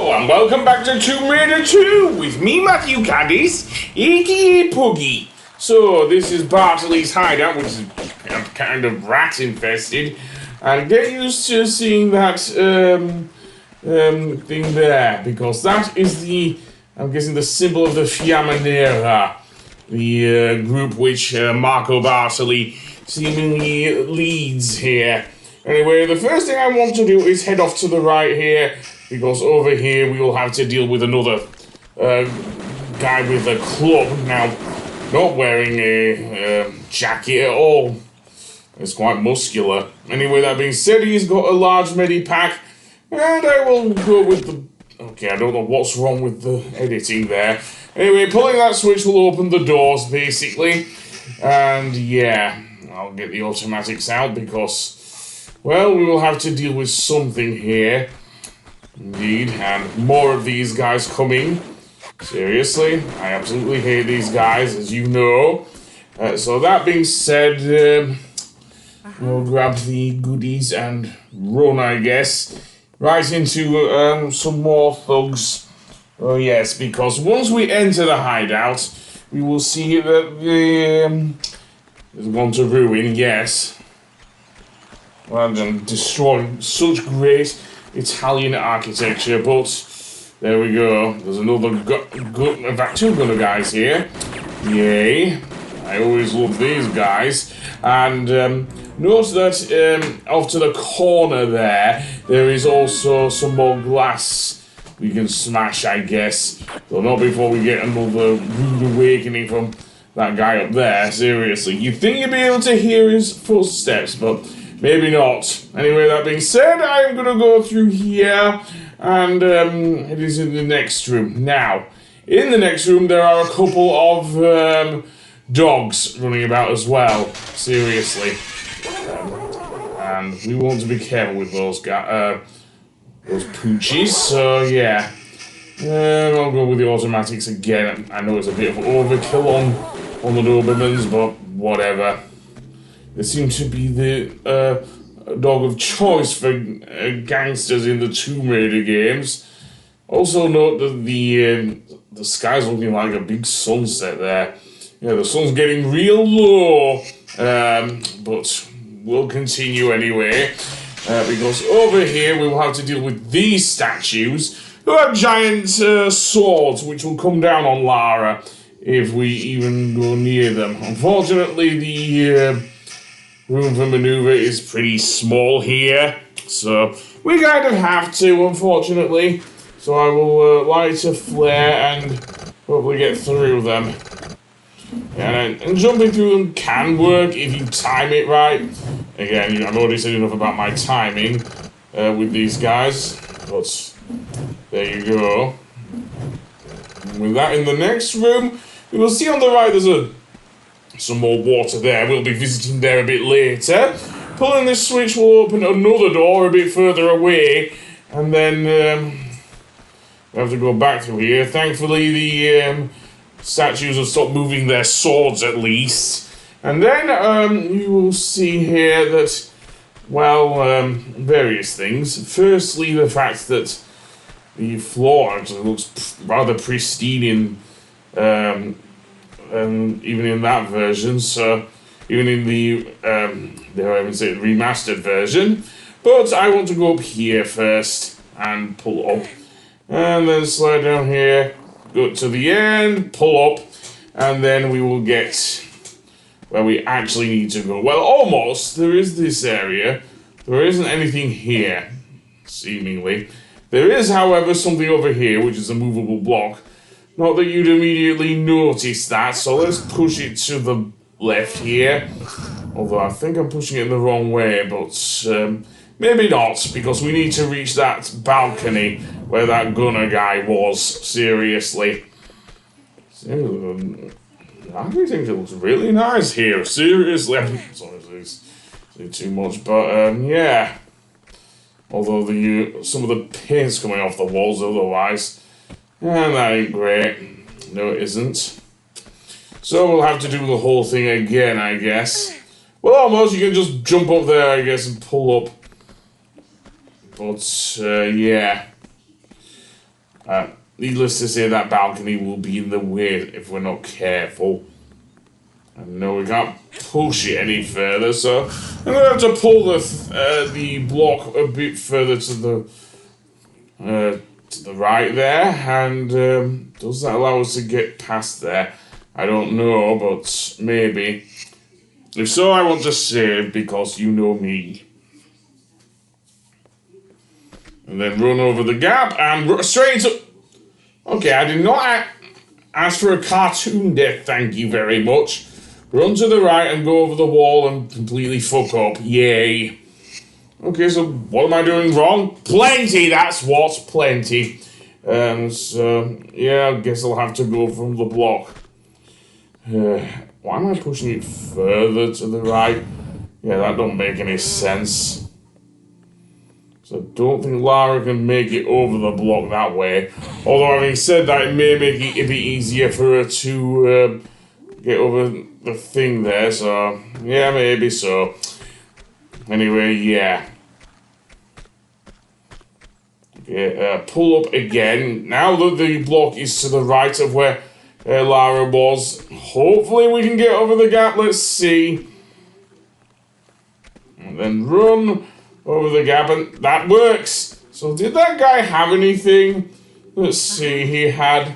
Oh, and welcome back to Tomb Raider 2 with me, Matthew Caddies, aka Puggy. So, this is Bartoli's Hideout, which is kind of rat infested. And get used to seeing that thing there, because that is I'm guessing, the symbol of the Fiammaniera, the group which Marco Bartoli seemingly leads here. Anyway, the first thing I want to do is head off to the right here, because over here we will have to deal with another guy with a club. Now, not wearing a jacket at all. It's quite muscular. Anyway, that being said, he's got a large medipack, and I will go with the... Okay, I don't know what's wrong with the editing there. Anyway, pulling that switch will open the doors, basically. And yeah, I'll get the automatics out because, well, we will have to deal with something here. Indeed, and more of these guys coming. Seriously, I absolutely hate these guys, as you know. So that being said, we'll grab the goodies and run, I guess, right into some more thugs. Oh yes, because once we enter the hideout, we will see that there's one to ruin, yes. Well, and destroy such great Italian architecture, but there we go. There's another in fact, two gunner guys here. Yay. I always love these guys. And notice that off to the corner there is also some more glass we can smash, I guess. Though not before we get another rude awakening from that guy up there. Seriously, you'd think you'd be able to hear his footsteps, but maybe not. Anyway, that being said, I'm gonna go through here, and it is in the next room. Now, in the next room, there are a couple of dogs running about as well. Seriously. And we want to be careful with those poochies, so yeah. I'll go with the automatics again. I know it's a bit of overkill on the Dobermans, but whatever. They seem to be the dog of choice for gangsters in the Tomb Raider games. Also note that the sky's looking like a big sunset there. Yeah, the sun's getting real low, but we'll continue anyway. Because over here we will have to deal with these statues who have giant swords which will come down on Lara if we even go near them. Unfortunately, the room for maneuver is pretty small here, so we kind of have to, unfortunately. So I will light a flare and hopefully get through them. And jumping through them can work if you time it right. Again, I've already said enough about my timing with these guys, but there you go. And with that in the next room, we will see on the right there's some more water there. We'll be visiting there a bit later. Pulling this switch will open another door a bit further away, and then we have to go back through here. Thankfully, the statues have stopped moving their swords at least. And then you will see here that, well, various things. Firstly, the fact that the floor actually looks rather pristine in even in that version, so even in the dare I even say remastered version. But I want to go up here first and pull up, and then slide down here, go to the end, pull up, and then we will get where we actually need to go. Well, almost. There is this area. There isn't anything here, seemingly. There is, however, something over here, which is a movable block. Not that you'd immediately notice that, so let's push it to the left here. Although I think I'm pushing it in the wrong way, but maybe not, because we need to reach that balcony where that gunner guy was. Seriously. I actually think it looks really nice here. Seriously. I'm sorry to say too much, but yeah. Although some of the paint's coming off the walls otherwise. And that ain't great. No, it isn't. So we'll have to do the whole thing again, I guess. Well, almost. You can just jump up there, I guess, and pull up. But, yeah. Needless to say, that balcony will be in the way if we're not careful. And no, we can't push it any further, so I'm going to have to pull the block a bit further to the right there. And does that allow us to get past there? I don't know, but maybe. If so, I want to save because you know me. And then run over the gap and straight up. Okay, I did not ask for a cartoon death, thank you very much. Run to the right and go over the wall and completely fuck up. Yay. Okay, so what am I doing wrong? Plenty, that's what. Plenty. So, yeah, I guess I'll have to go from the block. Why am I pushing it further to the right? Yeah, that don't make any sense. So I don't think Lara can make it over the block that way. Although having said that, it may make it a bit easier for her to get over the thing there. So, yeah, maybe so. Anyway, yeah. Okay, pull up again. Now that the block is to the right of where Lara was, hopefully we can get over the gap. Let's see. And then run over the gap, and that works. So did that guy have anything? Let's see, he had,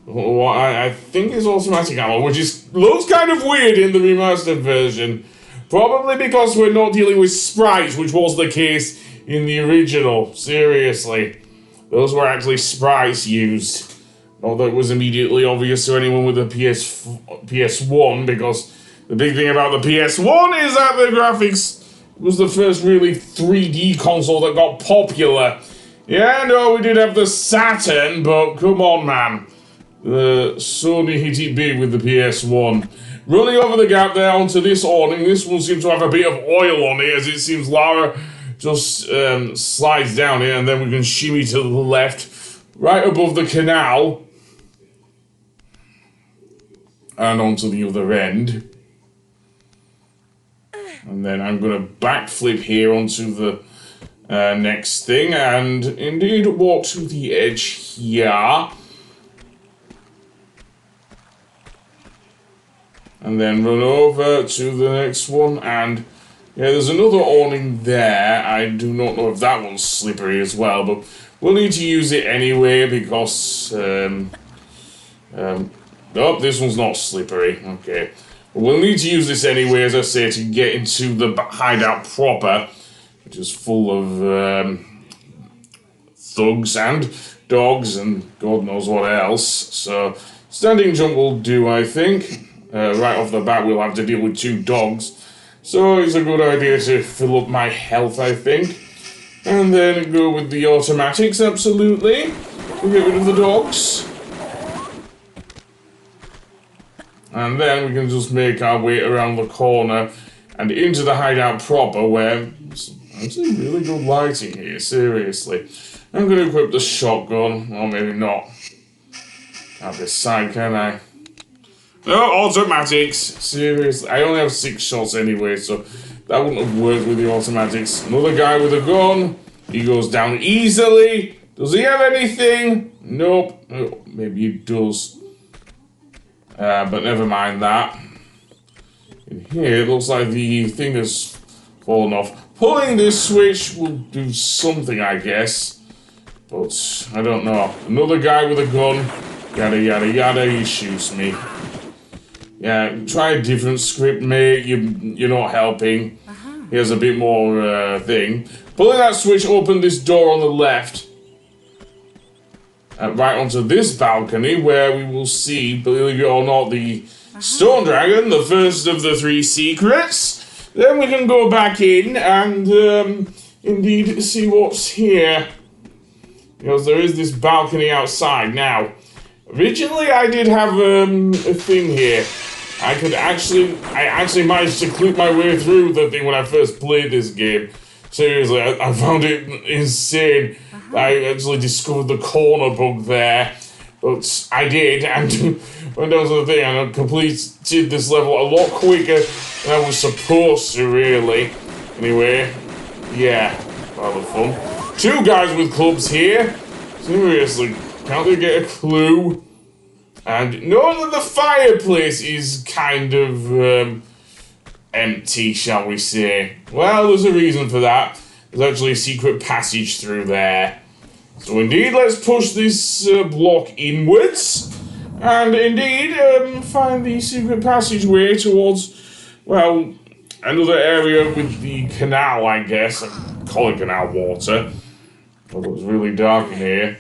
I think it's automatic ammo, which looks kind of weird in the remastered version. Probably because we're not dealing with sprites, which was the case in the original. Seriously. Those were actually sprites used. Although it was immediately obvious to anyone with a PS1, because the big thing about the PS1 is that the graphics was the first really 3D console that got popular. Yeah, no, we did have the Saturn, but come on, man. The Sony hit it big with the PS1. Running over the gap there onto this awning. This one seems to have a bit of oil on it, as it seems Lara just slides down here, and then we can shimmy to the left, right above the canal, and onto the other end. And then I'm going to backflip here onto the next thing, and indeed walk to the edge here. And then run over to the next one, and yeah, there's another awning there. I do not know if that one's slippery as well, but we'll need to use it anyway because, nope, this one's not slippery. Okay. We'll need to use this anyway, as I say, to get into the hideout proper, which is full of thugs and dogs and God knows what else. So, standing jump will do, I think. Right off the bat, we'll have to deal with 2 dogs. So, it's a good idea to fill up my health, I think. And then go with the automatics, absolutely. We'll get rid of the dogs. And then we can just make our way around the corner and into the hideout proper, where it's actually really good lighting here, seriously. I'm going to equip the shotgun, or maybe not. Can't decide, can I? No, automatics, seriously. I only have 6 shots anyway, so that wouldn't have worked with the automatics. Another guy with a gun, he goes down easily. Does he have anything? Nope. Oh, maybe he does. But never mind that. In here, it looks like the thing has fallen off. Pulling this switch will do something, I guess. But, I don't know. Another guy with a gun. Yada, yada, yada. He shoots me. Yeah, try a different script, mate. You're not helping. Here's a bit more thing. Pulling that switch opened this door on the left. Right onto this balcony, where we will see, believe it or not, the stone dragon, the first of the 3 secrets. Then we can go back in and indeed see what's here, because there is this balcony outside. Now, originally I did have a thing here. I actually managed to clip my way through the thing when I first played this game. Seriously, I found it insane. I actually discovered the corner bug there, but I did, and went down to the thing, and I completed this level a lot quicker than I was supposed to, really. Anyway, yeah, rather fun. 2 guys with clubs here, Seriously, can't they get a clue? And know that the fireplace is kind of empty, shall we say. Well, there's a reason for that. There's actually a secret passage through there. So indeed, let's push this block inwards. And indeed, find the secret passageway towards, well, another area with the canal, I guess. I call it canal water. But it was really dark in here.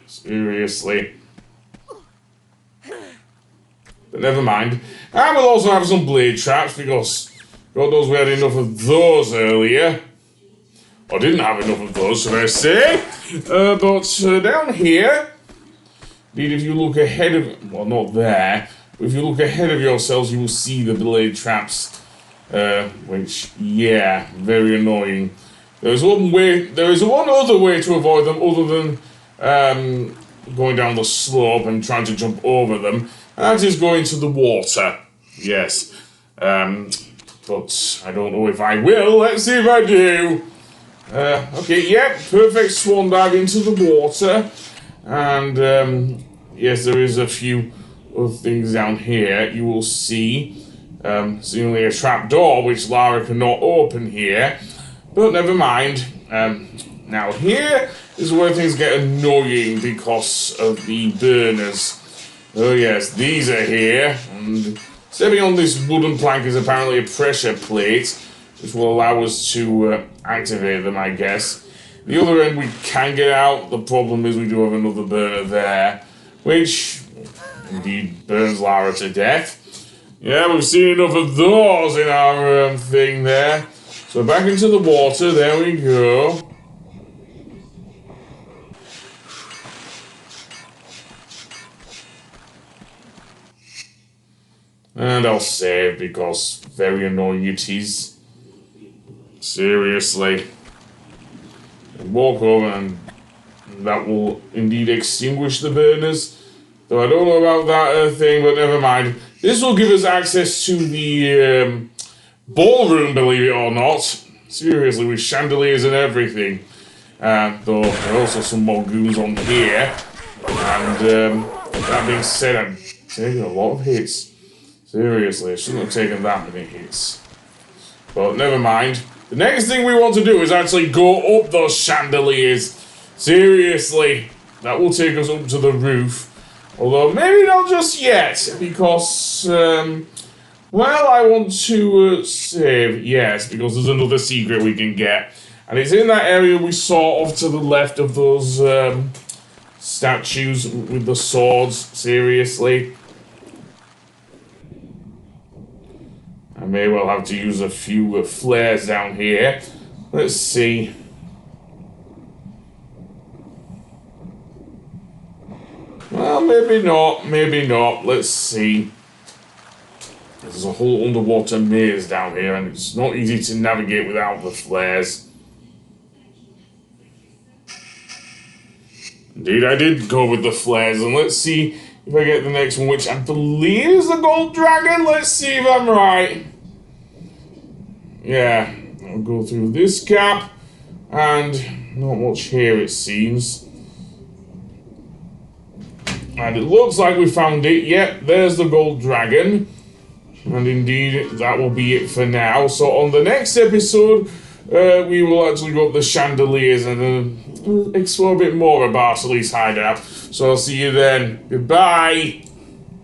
Seriously. But never mind. And we'll also have some blade traps because God knows we had enough of those earlier. Or didn't have enough of those, should I say. But down here, indeed, if you look ahead of... Well, not there. But if you look ahead of yourselves, you will see the blade traps. Which, yeah, very annoying. There is one other way to avoid them other than going down the slope and trying to jump over them. And that is going to the water. Yes. But I don't know if I will. Let's see if I do. Okay, yep, perfect swan dive into the water. And, yes, there is a few other things down here. You will see, seemingly a trap door, which Lara cannot open here. But never mind. Now here is where things get annoying because of the burners. Oh yes, these are here. And stepping on this wooden plank is apparently a pressure plate, which will allow us to activate them, I guess. The other end we can get out. The problem is we do have another burner there, which indeed burns Lara to death. Yeah, we've seen enough of those in our thing there. So back into the water, there we go. And I'll save because very annoying it is. Seriously. And walk over and that will indeed extinguish the burners. Though I don't know about that thing, but never mind. This will give us access to the ballroom, believe it or not. Seriously, with chandeliers and everything. Though there are also some more goons on here. And that being said, I'm taking a lot of hits. Seriously, I shouldn't have taken that many hits. But never mind. The next thing we want to do is actually go up those chandeliers. Seriously, that will take us up to the roof. Although maybe not just yet, because, well, I want to save, yes, because there's another secret we can get. And it's in that area we saw off to the left of those statues with the swords, seriously. I may well have to use a few flares down here. Let's see. Well, maybe not, maybe not. Let's see. There's a whole underwater maze down here, and it's not easy to navigate without the flares. Indeed, I did go with the flares, and let's see if I get the next one, which I believe is the gold dragon. Let's see if I'm right. Yeah, I'll go through this gap, and not much here it seems. And it looks like we found it. Yep, there's the gold dragon. And indeed, that will be it for now. So on the next episode, we will actually go up the chandeliers and explore a bit more of Bartoli's Hideout. So I'll see you then. Goodbye.